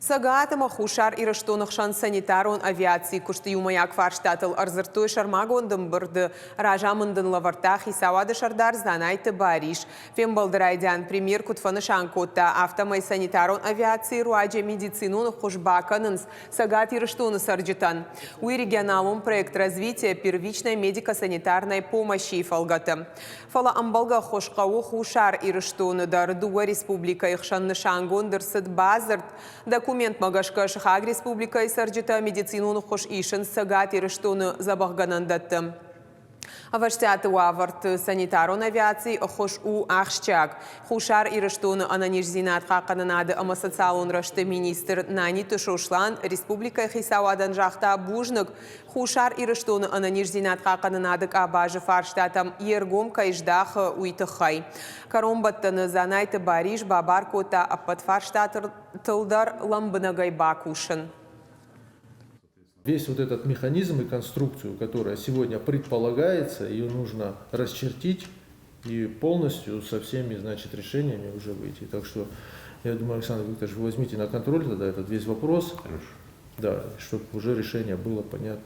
Сагатама хушар ираштонахшан санитарон авиации куштиюмаяк фарштатыл арзыртой шармагондым бырды ражамындын лавартах и савады шардар занайты бариш. Фембалдырайдян премьер кутфанышан котта автомай санитарон авиации руаджа медицинун хушбаканынс сагат ираштоны сарджитан. У регионалум проект развития первичной медико-санитарной помощи фалгата. Фала амбалга хошкау хушар ираштоны дардуа республика ихшан нышангондыр сыд базарт документ магашка шахаг республика и сарджита медицину хош ишен сагат ираштоны забахганандатты. Аваштяты уаварт санитарон авиации хош у ахшчак. Хушар ираштоны ананиш зинат хакананады ама социалон рашты министр Нани Тышошлан республика хисауадан жахта бужнык. Хушар ираштоны ананиш зинат хакананадык абажы фарштатам ергом кайждах уйтыхай. Каромбаттаны занайты бариш бабар кота аппат фарштатыр тылдар ламбынагай бакушын. Весь вот этот механизм и конструкцию, которая сегодня предполагается, ее нужно расчертить и полностью со всеми, значит, решениями уже выйти. Так что, я думаю, Александр Викторович, вы возьмите на контроль тогда этот весь вопрос, да, чтобы уже решение было понятно.